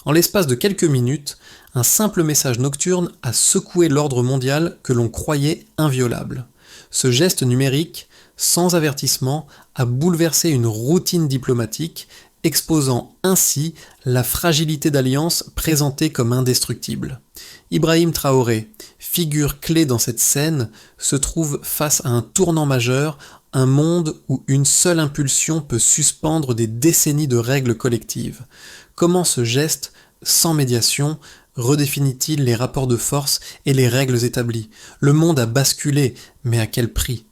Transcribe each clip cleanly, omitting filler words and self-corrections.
En l'espace de quelques minutes, un simple message nocturne a secoué l'ordre mondial que l'on croyait inviolable. Ce geste numérique, sans avertissement, a bouleversé une routine diplomatique, exposant ainsi la fragilité d'alliances présentées comme indestructibles. Ibrahim Traoré, figure clé dans cette scène, se trouve face à un tournant majeur, un monde où une seule impulsion peut suspendre des décennies de règles collectives. Comment ce geste, sans médiation, redéfinit-il les rapports de force et les règles établies? Le monde a basculé, mais à quel prix?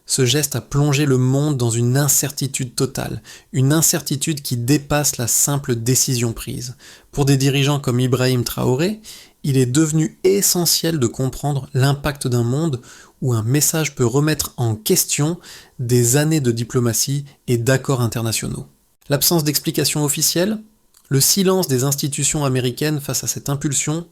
Ce geste a plongé le monde dans une incertitude totale, une incertitude qui dépasse la simple décision prise. Pour des dirigeants comme Ibrahim Traoré, il est devenu essentiel de comprendre l'impact d'un monde où un message peut remettre en question des années de diplomatie et d'accords internationaux. L'absence d'explication officielle, le silence des institutions américaines face à cette impulsion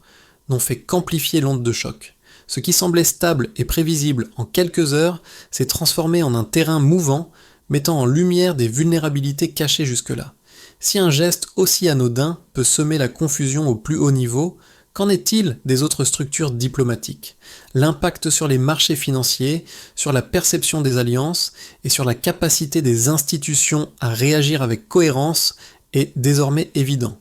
n'ont fait qu'amplifier l'onde de choc. Ce qui semblait stable et prévisible en quelques heures s'est transformé en un terrain mouvant, mettant en lumière des vulnérabilités cachées jusque-là. Si un geste aussi anodin peut semer la confusion au plus haut niveau, qu'en est-il des autres structures diplomatiques? L'impact sur les marchés financiers, sur la perception des alliances et sur la capacité des institutions à réagir avec cohérence est désormais évident.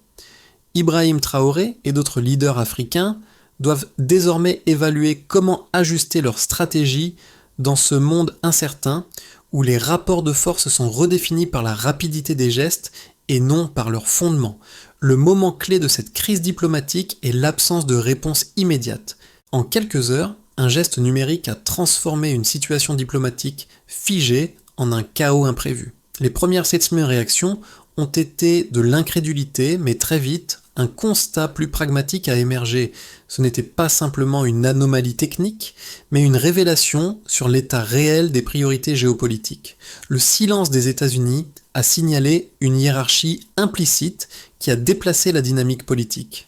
Ibrahim Traoré et d'autres leaders africains doivent désormais évaluer comment ajuster leur stratégie dans ce monde incertain où les rapports de force sont redéfinis par la rapidité des gestes et non par leur fondement. Le moment clé de cette crise diplomatique est l'absence de réponse immédiate. En quelques heures, un geste numérique a transformé une situation diplomatique figée en un chaos imprévu. Les premières réactions ont été de l'incrédulité, mais très vite, un constat plus pragmatique a émergé. Ce n'était pas simplement une anomalie technique, mais une révélation sur l'état réel des priorités géopolitiques. Le silence des États-Unis a signalé une hiérarchie implicite qui a déplacé la dynamique politique.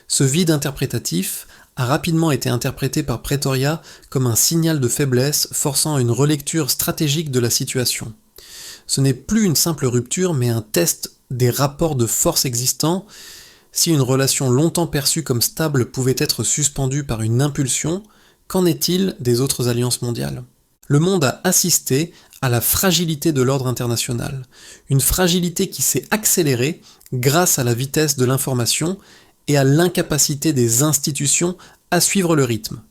Ce vide interprétatif a rapidement été interprété par Pretoria comme un signal de faiblesse forçant une relecture stratégique de la situation. Ce n'est plus une simple rupture, mais un test des rapports de force existants. Si une relation longtemps perçue comme stable pouvait être suspendue par une impulsion, qu'en est-il des autres alliances mondiales? Le monde a assisté à la fragilité de l'ordre international, une fragilité qui s'est accélérée grâce à la vitesse de l'information et à l'incapacité des institutions à suivre le rythme.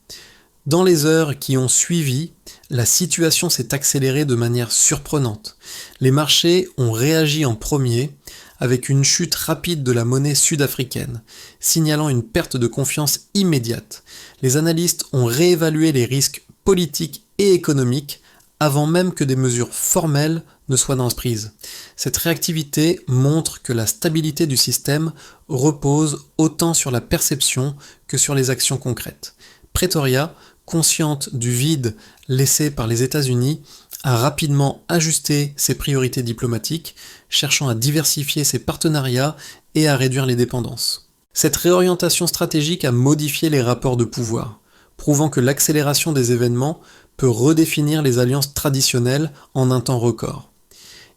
Dans les heures qui ont suivi, la situation s'est accélérée de manière surprenante. Les marchés ont réagi en premier, avec une chute rapide de la monnaie sud-africaine, signalant une perte de confiance immédiate. Les analystes ont réévalué les risques politiques et économiques avant même que des mesures formelles ne soient prises. Cette réactivité montre que la stabilité du système repose autant sur la perception que sur les actions concrètes. Pretoria, consciente du vide laissé par les États-Unis, a rapidement ajusté ses priorités diplomatiques, cherchant à diversifier ses partenariats et à réduire les dépendances. Cette réorientation stratégique a modifié les rapports de pouvoir, prouvant que l'accélération des événements peut redéfinir les alliances traditionnelles en un temps record.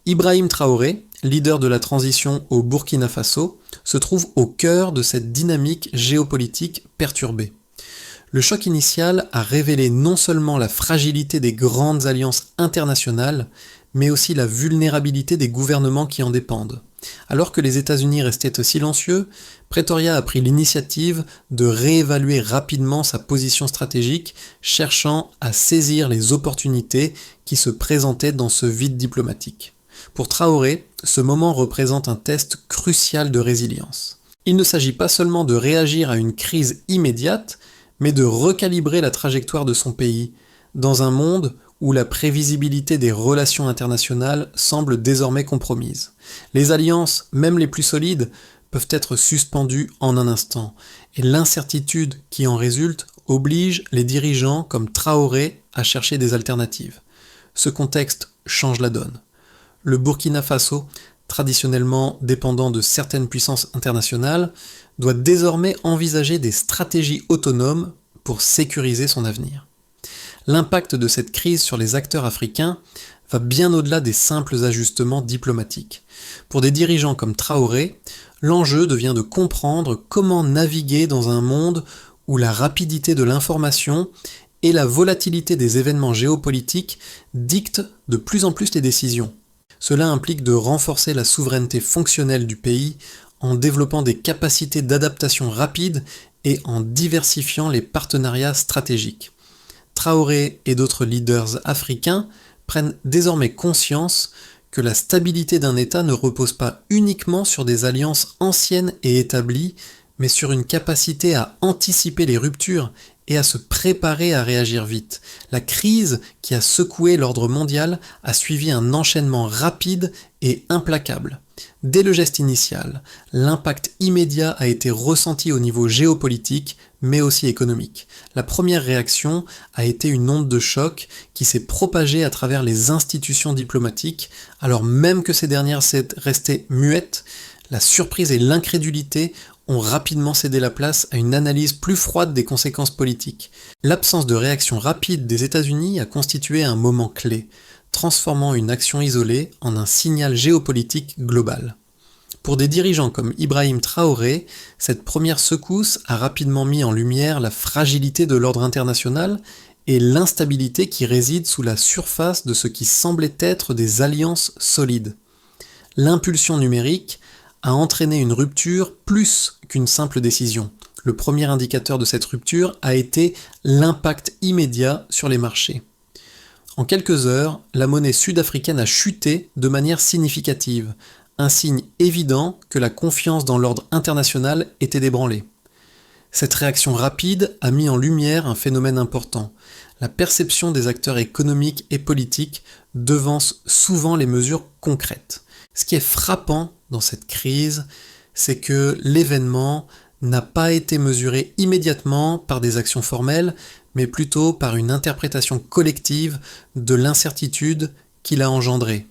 Ibrahim Traoré, leader de la transition au Burkina Faso, se trouve au cœur de cette dynamique géopolitique perturbée. Le choc initial a révélé non seulement la fragilité des grandes alliances internationales, mais aussi la vulnérabilité des gouvernements qui en dépendent. Alors que les États-Unis restaient silencieux, Pretoria a pris l'initiative de réévaluer rapidement sa position stratégique, cherchant à saisir les opportunités qui se présentaient dans ce vide diplomatique. Pour Traoré, ce moment représente un test crucial de résilience. Il ne s'agit pas seulement de réagir à une crise immédiate, mais de recalibrer la trajectoire de son pays, dans un monde où la prévisibilité des relations internationales semble désormais compromise. Les alliances, même les plus solides, peuvent être suspendues en un instant, et l'incertitude qui en résulte oblige les dirigeants comme Traoré à chercher des alternatives. Ce contexte change la donne. Le Burkina Faso, traditionnellement dépendant de certaines puissances internationales, doit désormais envisager des stratégies autonomes pour sécuriser son avenir. L'impact de cette crise sur les acteurs africains va bien au-delà des simples ajustements diplomatiques. Pour des dirigeants comme Traoré, l'enjeu devient de comprendre comment naviguer dans un monde où la rapidité de l'information et la volatilité des événements géopolitiques dictent de plus en plus les décisions. Cela implique de renforcer la souveraineté fonctionnelle du pays en développant des capacités d'adaptation rapides et en diversifiant les partenariats stratégiques. Traoré et d'autres leaders africains prennent désormais conscience que la stabilité d'un État ne repose pas uniquement sur des alliances anciennes et établies, mais sur une capacité à anticiper les ruptures et à se préparer à réagir vite. La crise qui a secoué l'ordre mondial a suivi un enchaînement rapide et implacable. Dès le geste initial, l'impact immédiat a été ressenti au niveau géopolitique, mais aussi économique. La première réaction a été une onde de choc qui s'est propagée à travers les institutions diplomatiques, alors même que ces dernières s'étaient restées muettes. La surprise et l'incrédulité ont rapidement cédé la place à une analyse plus froide des conséquences politiques. L'absence de réaction rapide des États-Unis a constitué un moment clé, transformant une action isolée en un signal géopolitique global. Pour des dirigeants comme Ibrahim Traoré, cette première secousse a rapidement mis en lumière la fragilité de l'ordre international et l'instabilité qui réside sous la surface de ce qui semblait être des alliances solides. L'impulsion numérique a entraîné une rupture plus qu'une simple décision. Le premier indicateur de cette rupture a été l'impact immédiat sur les marchés. En quelques heures, la monnaie sud-africaine a chuté de manière significative, un signe évident que la confiance dans l'ordre international était ébranlée. Cette réaction rapide a mis en lumière un phénomène important. La perception des acteurs économiques et politiques devance souvent les mesures concrètes. Ce qui est frappant dans cette crise, c'est que l'événement n'a pas été mesuré immédiatement par des actions formelles, mais plutôt par une interprétation collective de l'incertitude qu'il a engendrée.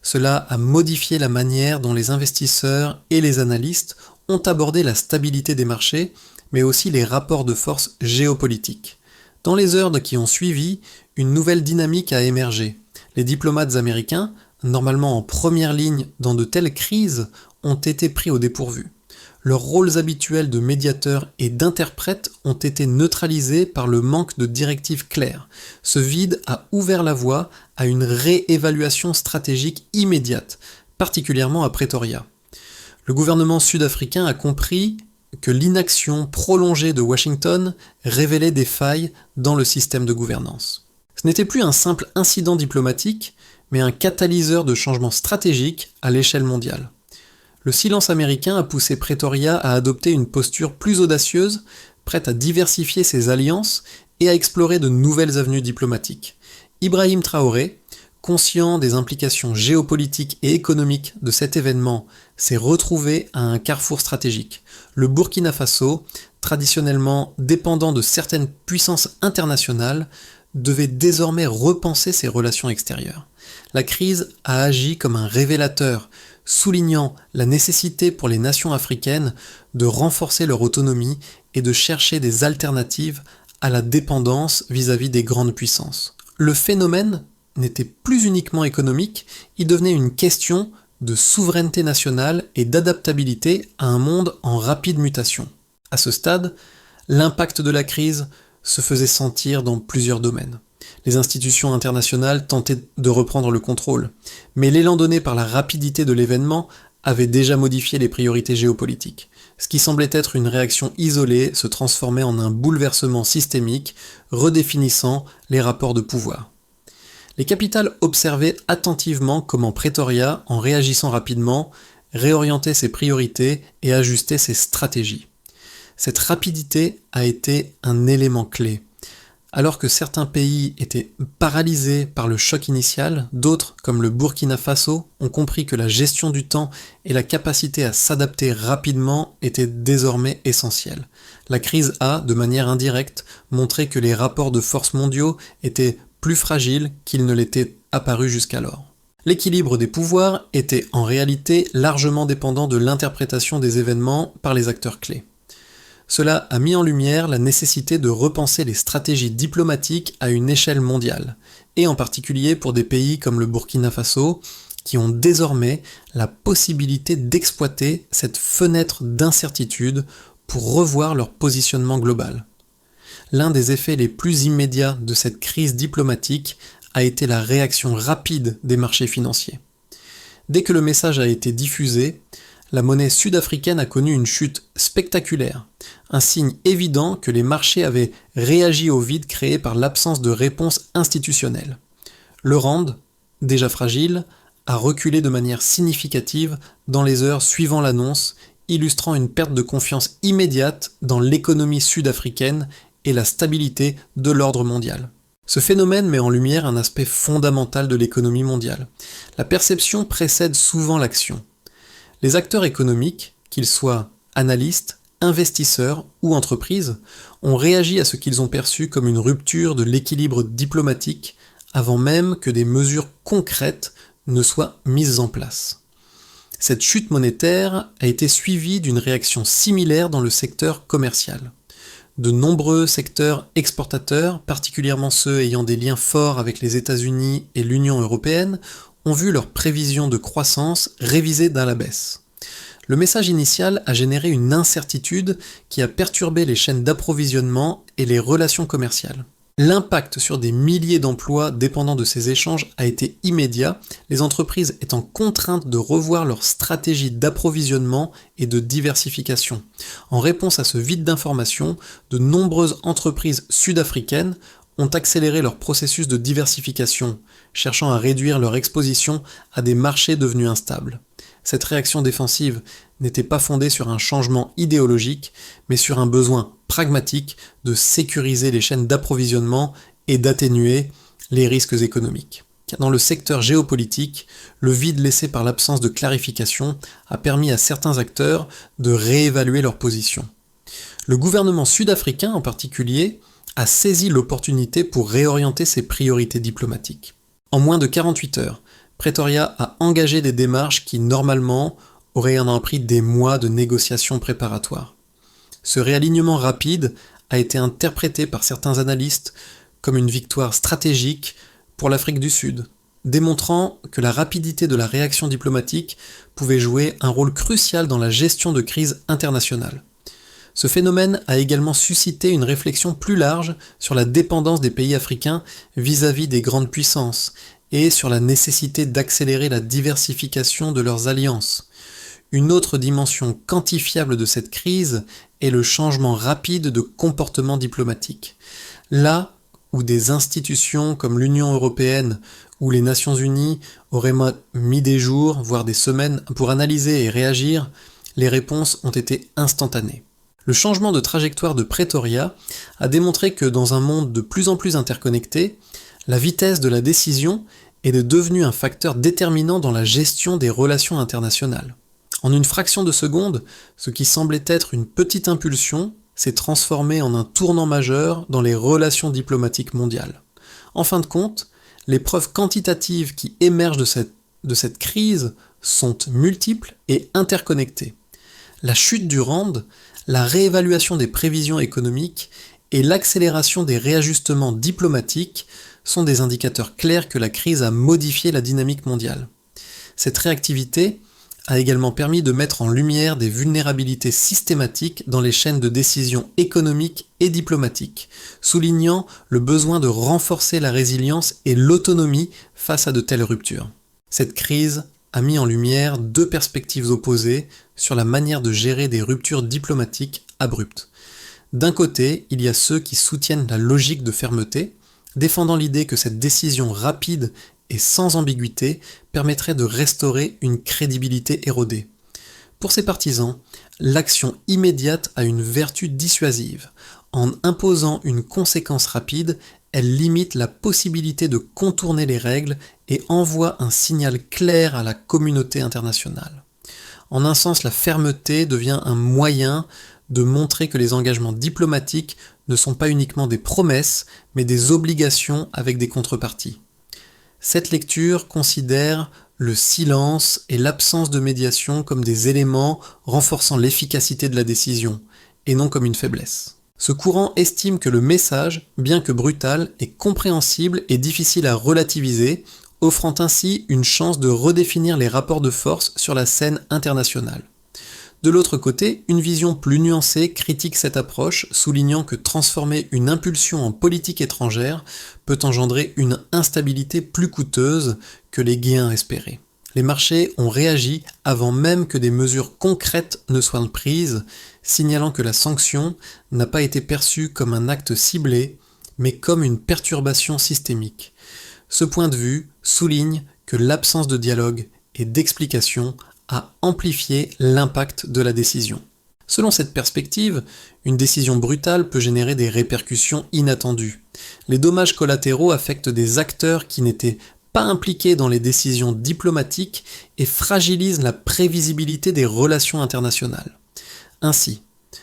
Cela a modifié la manière dont les investisseurs et les analystes ont abordé la stabilité des marchés, mais aussi les rapports de force géopolitiques. Dans les heures qui ont suivi, une nouvelle dynamique a émergé. Les diplomates américains, normalement en première ligne dans de telles crises, ont été pris au dépourvu. Leurs rôles habituels de médiateurs et d'interprètes ont été neutralisés par le manque de directives claires. Ce vide a ouvert la voie à une réévaluation stratégique immédiate, particulièrement à Pretoria. Le gouvernement sud-africain a compris que l'inaction prolongée de Washington révélait des failles dans le système de gouvernance. Ce n'était plus un simple incident diplomatique, mais un catalyseur de changement stratégique à l'échelle mondiale. Le silence américain a poussé Pretoria à adopter une posture plus audacieuse, prête à diversifier ses alliances et à explorer de nouvelles avenues diplomatiques. Ibrahim Traoré, conscient des implications géopolitiques et économiques de cet événement, s'est retrouvé à un carrefour stratégique. Le Burkina Faso, traditionnellement dépendant de certaines puissances internationales, devait désormais repenser ses relations extérieures. La crise a agi comme un révélateur, soulignant la nécessité pour les nations africaines de renforcer leur autonomie et de chercher des alternatives à la dépendance vis-à-vis des grandes puissances. Le phénomène n'était plus uniquement économique, il devenait une question de souveraineté nationale et d'adaptabilité à un monde en rapide mutation. À ce stade, l'impact de la crise se faisait sentir dans plusieurs domaines. Les institutions internationales tentaient de reprendre le contrôle, mais l'élan donné par la rapidité de l'événement avait déjà modifié les priorités géopolitiques. Ce qui semblait être une réaction isolée se transformait en un bouleversement systémique, redéfinissant les rapports de pouvoir. Les capitales observaient attentivement comment Pretoria, en réagissant rapidement, réorientait ses priorités et ajustait ses stratégies. Cette rapidité a été un élément clé. Alors que certains pays étaient paralysés par le choc initial, d'autres, comme le Burkina Faso, ont compris que la gestion du temps et la capacité à s'adapter rapidement étaient désormais essentielles. La crise a, de manière indirecte, montré que les rapports de force mondiaux étaient plus fragiles qu'ils ne l'étaient apparus jusqu'alors. L'équilibre des pouvoirs était en réalité largement dépendant de l'interprétation des événements par les acteurs clés. Cela a mis en lumière la nécessité de repenser les stratégies diplomatiques à une échelle mondiale, et en particulier pour des pays comme le Burkina Faso, qui ont désormais la possibilité d'exploiter cette fenêtre d'incertitude pour revoir leur positionnement global. L'un des effets les plus immédiats de cette crise diplomatique a été la réaction rapide des marchés financiers. Dès que le message a été diffusé, la monnaie sud-africaine a connu une chute spectaculaire, un signe évident que les marchés avaient réagi au vide créé par l'absence de réponse institutionnelle. Le rand, déjà fragile, a reculé de manière significative dans les heures suivant l'annonce, illustrant une perte de confiance immédiate dans l'économie sud-africaine et la stabilité de l'ordre mondial. Ce phénomène met en lumière un aspect fondamental de l'économie mondiale. La perception précède souvent l'action. Les acteurs économiques, qu'ils soient analystes, investisseurs ou entreprises, ont réagi à ce qu'ils ont perçu comme une rupture de l'équilibre diplomatique avant même que des mesures concrètes ne soient mises en place. Cette chute monétaire a été suivie d'une réaction similaire dans le secteur commercial. De nombreux secteurs exportateurs, particulièrement ceux ayant des liens forts avec les États-Unis et l'Union européenne, ont vu leurs prévisions de croissance révisées à la baisse. Le message initial a généré une incertitude qui a perturbé les chaînes d'approvisionnement et les relations commerciales. L'impact sur des milliers d'emplois dépendant de ces échanges a été immédiat, les entreprises étant contraintes de revoir leur stratégie d'approvisionnement et de diversification. En réponse à ce vide d'information, de nombreuses entreprises sud-africaines ont accéléré leur processus de diversification, cherchant à réduire leur exposition à des marchés devenus instables. Cette réaction défensive n'était pas fondée sur un changement idéologique, mais sur un besoin pragmatique de sécuriser les chaînes d'approvisionnement et d'atténuer les risques économiques. Car dans le secteur géopolitique, le vide laissé par l'absence de clarification a permis à certains acteurs de réévaluer leur position. Le gouvernement sud-africain en particulier a saisi l'opportunité pour réorienter ses priorités diplomatiques. En moins de 48 heures, Pretoria a engagé des démarches qui, normalement, auraient pris des mois de négociations préparatoires. Ce réalignement rapide a été interprété par certains analystes comme une victoire stratégique pour l'Afrique du Sud, démontrant que la rapidité de la réaction diplomatique pouvait jouer un rôle crucial dans la gestion de crises internationales. Ce phénomène a également suscité une réflexion plus large sur la dépendance des pays africains vis-à-vis des grandes puissances et sur la nécessité d'accélérer la diversification de leurs alliances. Une autre dimension quantifiable de cette crise est le changement rapide de comportement diplomatique. Là où des institutions comme l'Union européenne ou les Nations unies auraient mis des jours, voire des semaines, pour analyser et réagir, les réponses ont été instantanées. Le changement de trajectoire de Pretoria a démontré que dans un monde de plus en plus interconnecté, la vitesse de la décision est devenue un facteur déterminant dans la gestion des relations internationales. En une fraction de seconde, ce qui semblait être une petite impulsion s'est transformé en un tournant majeur dans les relations diplomatiques mondiales. En fin de compte, les preuves quantitatives qui émergent de cette crise sont multiples et interconnectées. La chute du rand, la réévaluation des prévisions économiques et l'accélération des réajustements diplomatiques sont des indicateurs clairs que la crise a modifié la dynamique mondiale. Cette réactivité a également permis de mettre en lumière des vulnérabilités systématiques dans les chaînes de décision économiques et diplomatiques, soulignant le besoin de renforcer la résilience et l'autonomie face à de telles ruptures. Cette crise a mis en lumière deux perspectives opposées sur la manière de gérer des ruptures diplomatiques abruptes. D'un côté, il y a ceux qui soutiennent la logique de fermeté, défendant l'idée que cette décision rapide et sans ambiguïté permettrait de restaurer une crédibilité érodée. Pour ces partisans, l'action immédiate a une vertu dissuasive. En imposant une conséquence rapide, elle limite la possibilité de contourner les règles et envoie un signal clair à la communauté internationale. En un sens, la fermeté devient un moyen de montrer que les engagements diplomatiques ne sont pas uniquement des promesses, mais des obligations avec des contreparties. Cette lecture considère le silence et l'absence de médiation comme des éléments renforçant l'efficacité de la décision, et non comme une faiblesse. Ce courant estime que le message, bien que brutal, est compréhensible et difficile à relativiser, offrant ainsi une chance de redéfinir les rapports de force sur la scène internationale. De l'autre côté, une vision plus nuancée critique cette approche, soulignant que transformer une impulsion en politique étrangère peut engendrer une instabilité plus coûteuse que les gains espérés. Les marchés ont réagi avant même que des mesures concrètes ne soient prises, signalant que la sanction n'a pas été perçue comme un acte ciblé, mais comme une perturbation systémique. Ce point de vue souligne que l'absence de dialogue et d'explication a amplifié l'impact de la décision. Selon cette perspective, une décision brutale peut générer des répercussions inattendues. Les dommages collatéraux affectent des acteurs qui n'étaient pas impliqués dans les décisions diplomatiques et fragilisent la prévisibilité des relations internationales. Ainsi,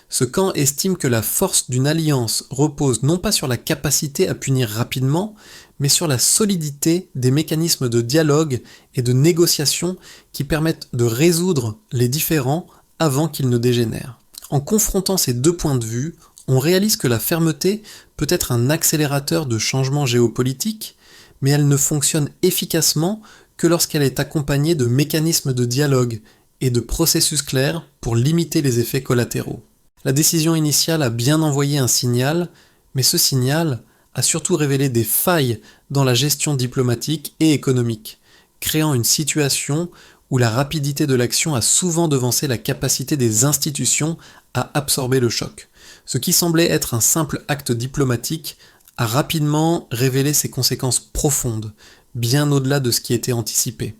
ce camp estime que la force d'une alliance repose non pas sur la capacité à punir rapidement, mais sur la solidité des mécanismes de dialogue et de négociation qui permettent de résoudre les différends avant qu'ils ne dégénèrent. En confrontant ces deux points de vue, on réalise que la fermeté peut être un accélérateur de changements géopolitiques, mais elle ne fonctionne efficacement que lorsqu'elle est accompagnée de mécanismes de dialogue et de processus clairs pour limiter les effets collatéraux. La décision initiale a bien envoyé un signal, mais ce signal a surtout révélé des failles dans la gestion diplomatique et économique, créant une situation où la rapidité de l'action a souvent devancé la capacité des institutions à absorber le choc. Ce qui semblait être un simple acte diplomatique a rapidement révélé ses conséquences profondes, bien au-delà de ce qui était anticipé.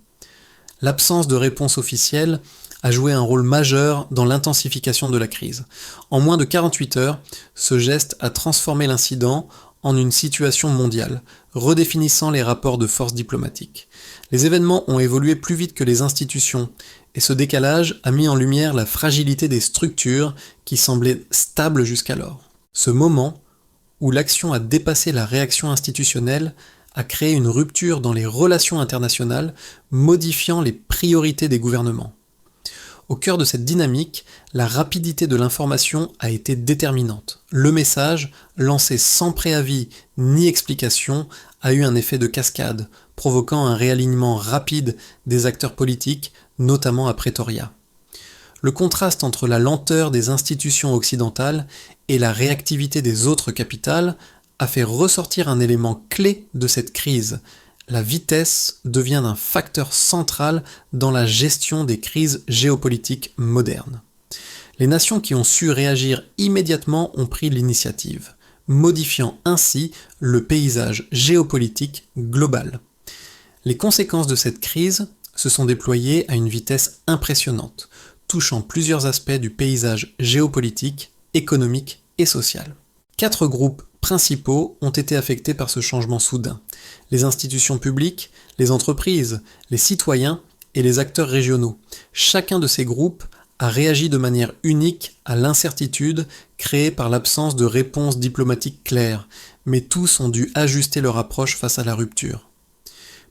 L'absence de réponse officielle a joué un rôle majeur dans l'intensification de la crise. En moins de 48 heures, ce geste a transformé l'incident en une situation mondiale, redéfinissant les rapports de force diplomatiques. Les événements ont évolué plus vite que les institutions, et ce décalage a mis en lumière la fragilité des structures qui semblaient stables jusqu'alors. Ce moment, où l'action a dépassé la réaction institutionnelle, a créé une rupture dans les relations internationales, modifiant les priorités des gouvernements. Au cœur de cette dynamique, la rapidité de l'information a été déterminante. Le message, lancé sans préavis ni explication, a eu un effet de cascade, provoquant un réalignement rapide des acteurs politiques, notamment à Pretoria. Le contraste entre la lenteur des institutions occidentales et la réactivité des autres capitales a fait ressortir un élément clé de cette crise. La vitesse devient un facteur central dans la gestion des crises géopolitiques modernes. Les nations qui ont su réagir immédiatement ont pris l'initiative, modifiant ainsi le paysage géopolitique global. Les conséquences de cette crise se sont déployées à une vitesse impressionnante, touchant plusieurs aspects du paysage géopolitique, économique et social. 4 groupes principaux ont été affectés par ce changement soudain: les institutions publiques, les entreprises, les citoyens et les acteurs régionaux. Chacun de ces groupes a réagi de manière unique à l'incertitude créée par l'absence de réponse diplomatique claire, mais tous ont dû ajuster leur approche face à la rupture.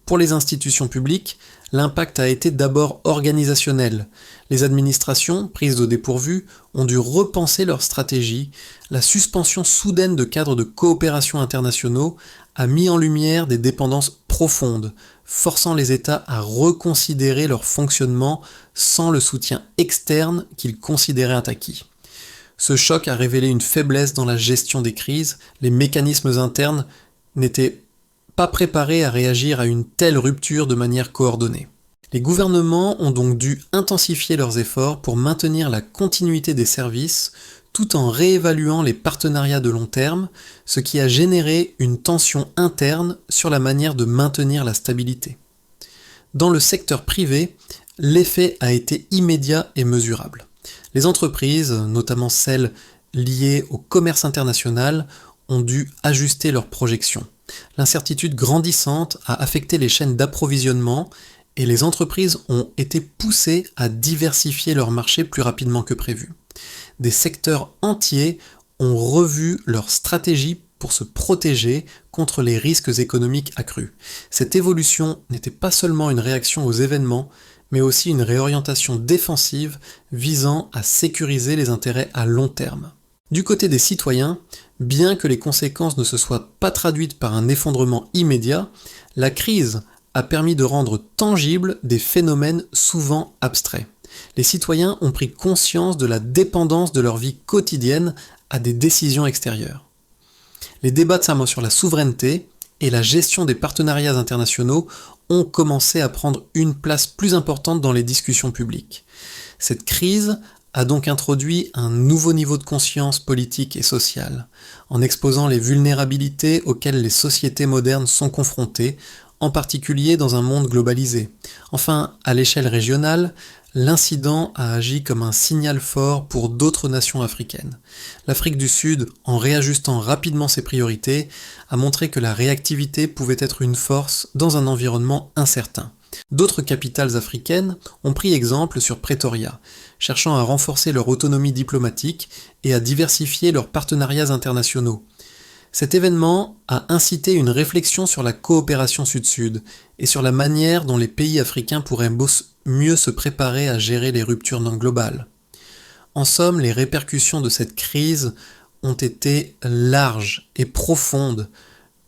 Pour les institutions publiques, l'impact a été d'abord organisationnel. Les administrations, prises au dépourvu, ont dû repenser leur stratégie. La suspension soudaine de cadres de coopération internationaux a mis en lumière des dépendances profondes, forçant les États à reconsidérer leur fonctionnement sans le soutien externe qu'ils considéraient acquis. Ce choc a révélé une faiblesse dans la gestion des crises. Les mécanismes internes n'étaient pas préparés à réagir à une telle rupture de manière coordonnée. Les gouvernements ont donc dû intensifier leurs efforts pour maintenir la continuité des services tout en réévaluant les partenariats de long terme, ce qui a généré une tension interne sur la manière de maintenir la stabilité. Dans le secteur privé, l'effet a été immédiat et mesurable. Les entreprises, notamment celles liées au commerce international, ont dû ajuster leurs projections. L'incertitude grandissante a affecté les chaînes d'approvisionnement et les entreprises ont été poussées à diversifier leurs marchés plus rapidement que prévu. Des secteurs entiers ont revu leur stratégie pour se protéger contre les risques économiques accrus. Cette évolution n'était pas seulement une réaction aux événements, mais aussi une réorientation défensive visant à sécuriser les intérêts à long terme. Du côté des citoyens, bien que les conséquences ne se soient pas traduites par un effondrement immédiat, la crise a permis de rendre tangibles des phénomènes souvent abstraits. Les citoyens ont pris conscience de la dépendance de leur vie quotidienne à des décisions extérieures. Les débats sur la souveraineté et la gestion des partenariats internationaux ont commencé à prendre une place plus importante dans les discussions publiques. Cette crise a donc introduit un nouveau niveau de conscience politique et sociale, en exposant les vulnérabilités auxquelles les sociétés modernes sont confrontées, en particulier dans un monde globalisé. Enfin, à l'échelle régionale, l'incident a agi comme un signal fort pour d'autres nations africaines. L'Afrique du Sud, en réajustant rapidement ses priorités, a montré que la réactivité pouvait être une force dans un environnement incertain. D'autres capitales africaines ont pris exemple sur Pretoria, cherchant à renforcer leur autonomie diplomatique et à diversifier leurs partenariats internationaux. Cet événement a incité une réflexion sur la coopération sud-sud et sur la manière dont les pays africains pourraient mieux se préparer à gérer les ruptures globales. En somme, les répercussions de cette crise ont été larges et profondes,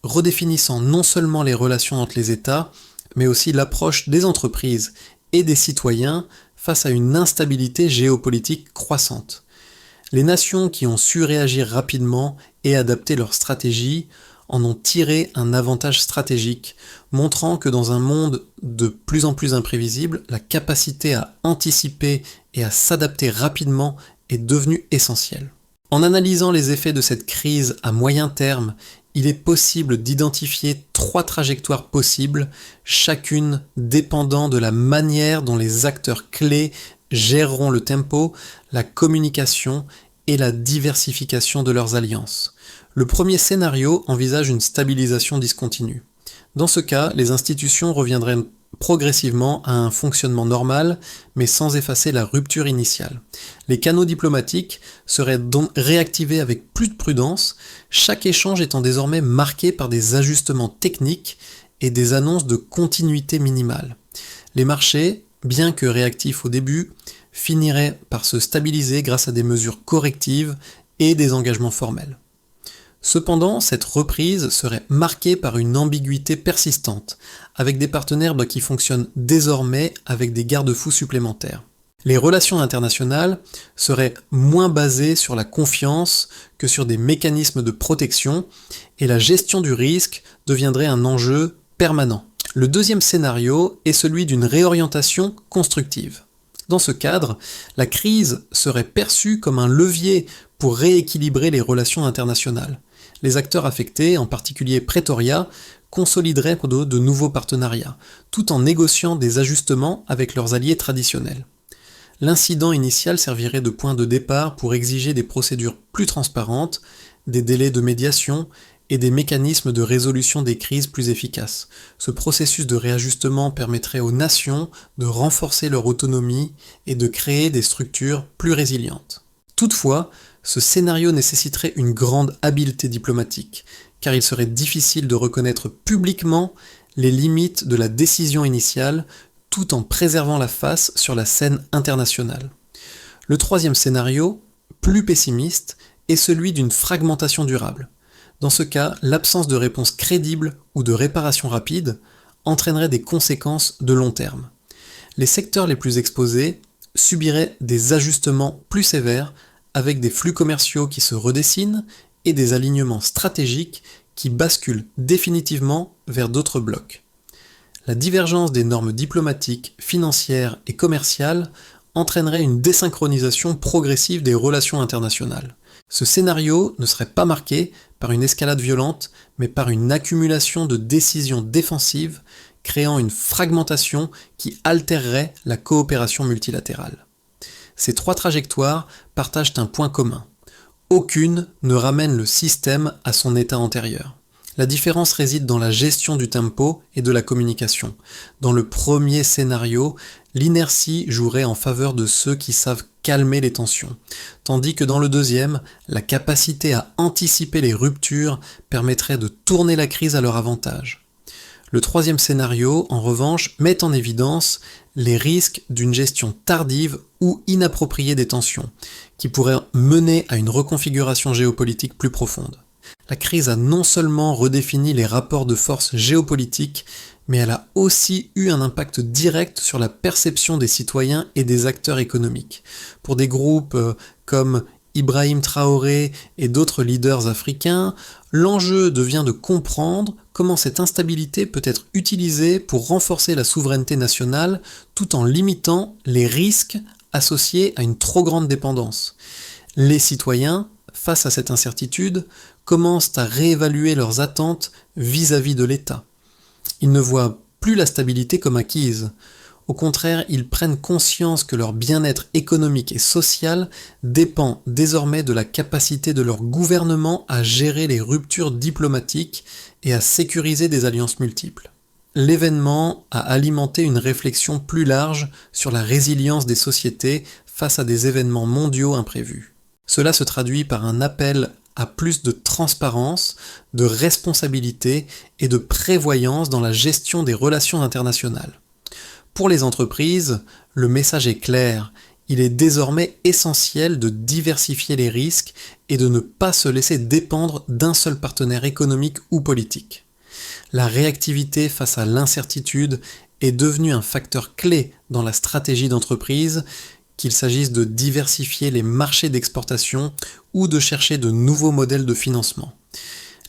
redéfinissant non seulement les relations entre les États, mais aussi l'approche des entreprises et des citoyens face à une instabilité géopolitique croissante. Les nations qui ont su réagir rapidement et adapter leur stratégie en ont tiré un avantage stratégique, montrant que dans un monde de plus en plus imprévisible, la capacité à anticiper et à s'adapter rapidement est devenue essentielle. En analysant les effets de cette crise à moyen terme, il est possible d'identifier 3 trajectoires possibles, chacune dépendant de la manière dont les acteurs clés géreront le tempo, la communication et la diversification de leurs alliances. Le premier scénario envisage une stabilisation discontinue. Dans ce cas, les institutions reviendraient progressivement à un fonctionnement normal, mais sans effacer la rupture initiale. Les canaux diplomatiques seraient donc réactivés avec plus de prudence, chaque échange étant désormais marqué par des ajustements techniques et des annonces de continuité minimale. Les marchés, bien que réactifs au début, finiraient par se stabiliser grâce à des mesures correctives et des engagements formels. Cependant, cette reprise serait marquée par une ambiguïté persistante, avec des partenaires qui fonctionnent désormais avec des garde-fous supplémentaires. Les relations internationales seraient moins basées sur la confiance que sur des mécanismes de protection, et la gestion du risque deviendrait un enjeu permanent. Le deuxième scénario est celui d'une réorientation constructive. Dans ce cadre, la crise serait perçue comme un levier pour rééquilibrer les relations internationales. Les acteurs affectés, en particulier Pretoria, consolideraient de nouveaux partenariats, tout en négociant des ajustements avec leurs alliés traditionnels. L'incident initial servirait de point de départ pour exiger des procédures plus transparentes, des délais de médiation et des mécanismes de résolution des crises plus efficaces. Ce processus de réajustement permettrait aux nations de renforcer leur autonomie et de créer des structures plus résilientes. Toutefois, ce scénario nécessiterait une grande habileté diplomatique, car il serait difficile de reconnaître publiquement les limites de la décision initiale, tout en préservant la face sur la scène internationale. Le troisième scénario, plus pessimiste, est celui d'une fragmentation durable. Dans ce cas, l'absence de réponse crédible ou de réparation rapide entraînerait des conséquences de long terme. Les secteurs les plus exposés subiraient des ajustements plus sévères avec des flux commerciaux qui se redessinent et des alignements stratégiques qui basculent définitivement vers d'autres blocs. La divergence des normes diplomatiques, financières et commerciales entraînerait une désynchronisation progressive des relations internationales. Ce scénario ne serait pas marqué par une escalade violente, mais par une accumulation de décisions défensives, créant une fragmentation qui altérerait la coopération multilatérale. Ces 3 trajectoires partagent un point commun. Aucune ne ramène le système à son état antérieur. La différence réside dans la gestion du tempo et de la communication. Dans le premier scénario, l'inertie jouerait en faveur de ceux qui savent calmer les tensions, tandis que dans le deuxième, la capacité à anticiper les ruptures permettrait de tourner la crise à leur avantage. Le troisième scénario, en revanche, met en évidence les risques d'une gestion tardive ou inappropriée des tensions, qui pourraient mener à une reconfiguration géopolitique plus profonde. La crise a non seulement redéfini les rapports de force géopolitiques, mais elle a aussi eu un impact direct sur la perception des citoyens et des acteurs économiques. Pour des groupes comme Ibrahim Traoré et d'autres leaders africains, l'enjeu devient de comprendre comment cette instabilité peut être utilisée pour renforcer la souveraineté nationale tout en limitant les risques associés à une trop grande dépendance. Les citoyens, face à cette incertitude, commencent à réévaluer leurs attentes vis-à-vis de l'État. Ils ne voient plus la stabilité comme acquise. Au contraire, ils prennent conscience que leur bien-être économique et social dépend désormais de la capacité de leur gouvernement à gérer les ruptures diplomatiques et à sécuriser des alliances multiples. L'événement a alimenté une réflexion plus large sur la résilience des sociétés face à des événements mondiaux imprévus. Cela se traduit par un appel à plus de transparence, de responsabilité et de prévoyance dans la gestion des relations internationales. Pour les entreprises, le message est clair. Il est désormais essentiel de diversifier les risques et de ne pas se laisser dépendre d'un seul partenaire économique ou politique. La réactivité face à l'incertitude est devenue un facteur clé dans la stratégie d'entreprise, qu'il s'agisse de diversifier les marchés d'exportation ou de chercher de nouveaux modèles de financement.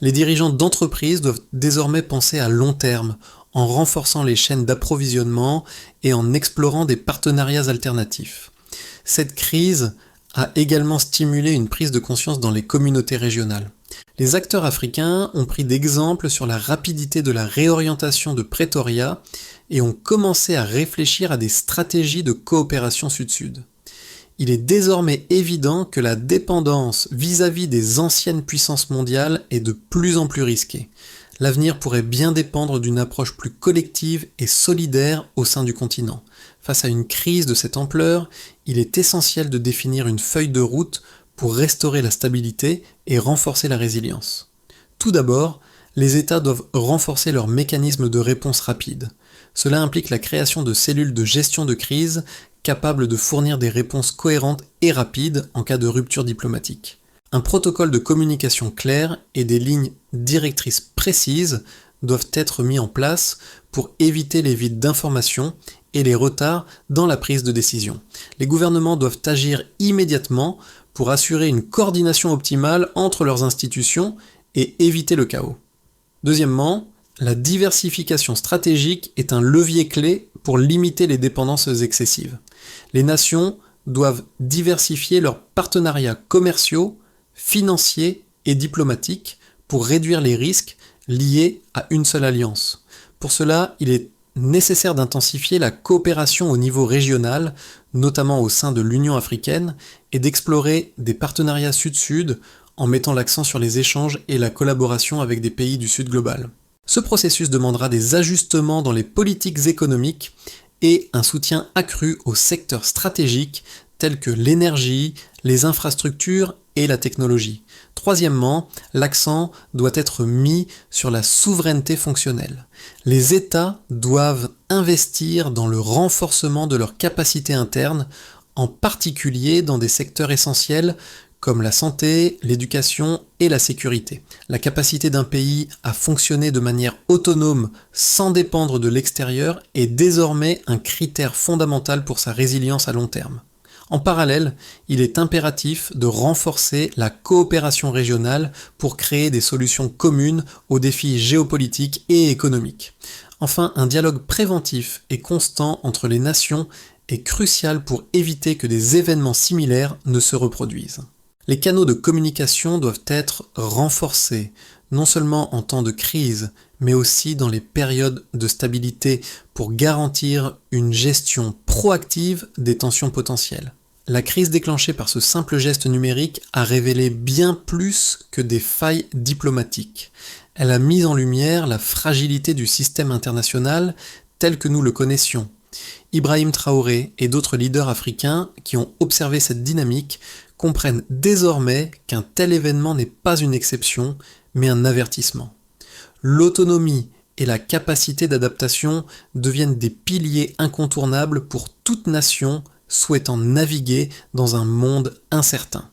Les dirigeants d'entreprises doivent désormais penser à long terme, en renforçant les chaînes d'approvisionnement et en explorant des partenariats alternatifs. Cette crise a également stimulé une prise de conscience dans les communautés régionales. Les acteurs africains ont pris d'exemple sur la rapidité de la réorientation de Pretoria et ont commencé à réfléchir à des stratégies de coopération sud-sud. Il est désormais évident que la dépendance vis-à-vis des anciennes puissances mondiales est de plus en plus risquée. L'avenir pourrait bien dépendre d'une approche plus collective et solidaire au sein du continent. Face à une crise de cette ampleur, il est essentiel de définir une feuille de route pour restaurer la stabilité et renforcer la résilience. Tout d'abord, les États doivent renforcer leurs mécanismes de réponse rapide. Cela implique la création de cellules de gestion de crise capables de fournir des réponses cohérentes et rapides en cas de rupture diplomatique. Un protocole de communication clair et des lignes directrices précises doivent être mis en place pour éviter les vides d'information et les retards dans la prise de décision. Les gouvernements doivent agir immédiatement pour assurer une coordination optimale entre leurs institutions et éviter le chaos. Deuxièmement, la diversification stratégique est un levier clé pour limiter les dépendances excessives. Les nations doivent diversifier leurs partenariats commerciaux, financiers et diplomatiques pour réduire les risques liés à une seule alliance. Pour cela, il est nécessaire d'intensifier la coopération au niveau régional, notamment au sein de l'Union africaine, et d'explorer des partenariats sud-sud en mettant l'accent sur les échanges et la collaboration avec des pays du Sud global. Ce processus demandera des ajustements dans les politiques économiques et un soutien accru aux secteurs stratégiques tels que l'énergie, les infrastructures et la technologie. Troisièmement, l'accent doit être mis sur la souveraineté fonctionnelle. Les États doivent investir dans le renforcement de leurs capacités internes, en particulier dans des secteurs essentiels comme la santé, l'éducation et la sécurité. La capacité d'un pays à fonctionner de manière autonome sans dépendre de l'extérieur est désormais un critère fondamental pour sa résilience à long terme. En parallèle, il est impératif de renforcer la coopération régionale pour créer des solutions communes aux défis géopolitiques et économiques. Enfin, un dialogue préventif et constant entre les nations est crucial pour éviter que des événements similaires ne se reproduisent. Les canaux de communication doivent être renforcés, non seulement en temps de crise, mais aussi dans les périodes de stabilité pour garantir une gestion proactive des tensions potentielles. La crise déclenchée par ce simple geste numérique a révélé bien plus que des failles diplomatiques. Elle a mis en lumière la fragilité du système international tel que nous le connaissions. Ibrahim Traoré et d'autres leaders africains qui ont observé cette dynamique comprennent désormais qu'un tel événement n'est pas une exception, mais un avertissement. L'autonomie et la capacité d'adaptation deviennent des piliers incontournables pour toute nation souhaitant naviguer dans un monde incertain.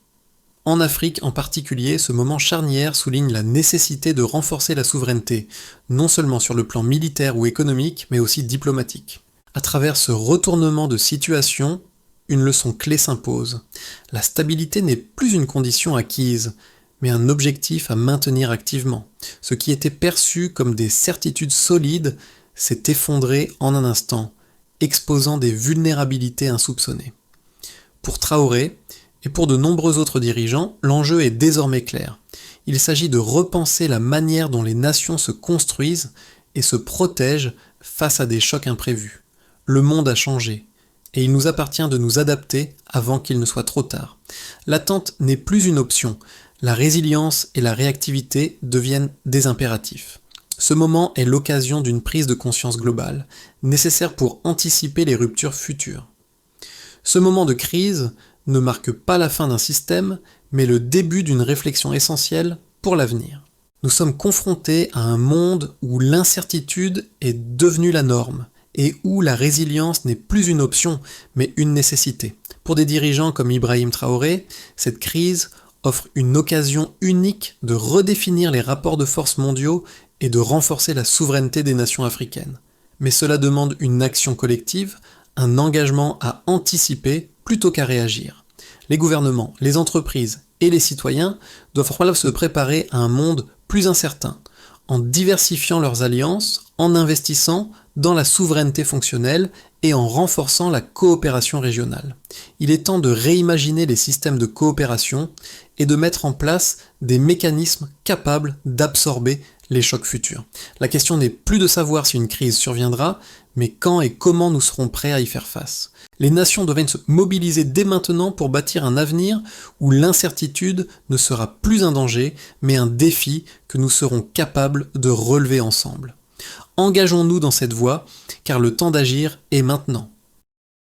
En Afrique en particulier, ce moment charnière souligne la nécessité de renforcer la souveraineté, non seulement sur le plan militaire ou économique, mais aussi diplomatique. À travers ce retournement de situation, une leçon clé s'impose. La stabilité n'est plus une condition acquise, mais un objectif à maintenir activement. Ce qui était perçu comme des certitudes solides s'est effondré en un instant, exposant des vulnérabilités insoupçonnées. Pour Traoré, et pour de nombreux autres dirigeants, l'enjeu est désormais clair. Il s'agit de repenser la manière dont les nations se construisent et se protègent face à des chocs imprévus. Le monde a changé, et il nous appartient de nous adapter avant qu'il ne soit trop tard. L'attente n'est plus une option, la résilience et la réactivité deviennent des impératifs. Ce moment est l'occasion d'une prise de conscience globale, nécessaire pour anticiper les ruptures futures. Ce moment de crise ne marque pas la fin d'un système, mais le début d'une réflexion essentielle pour l'avenir. Nous sommes confrontés à un monde où l'incertitude est devenue la norme et où la résilience n'est plus une option, mais une nécessité. Pour des dirigeants comme Ibrahim Traoré, cette crise offre une occasion unique de redéfinir les rapports de force mondiaux et de renforcer la souveraineté des nations africaines. Mais cela demande une action collective, un engagement à anticiper plutôt qu'à réagir. Les gouvernements, les entreprises et les citoyens doivent se préparer à un monde plus incertain, en diversifiant leurs alliances, en investissant dans la souveraineté fonctionnelle et en renforçant la coopération régionale. Il est temps de réimaginer les systèmes de coopération et de mettre en place des mécanismes capables d'absorber les chocs futurs. La question n'est plus de savoir si une crise surviendra, mais quand et comment nous serons prêts à y faire face. Les nations doivent se mobiliser dès maintenant pour bâtir un avenir où l'incertitude ne sera plus un danger, mais un défi que nous serons capables de relever ensemble. Engageons-nous dans cette voie, car le temps d'agir est maintenant.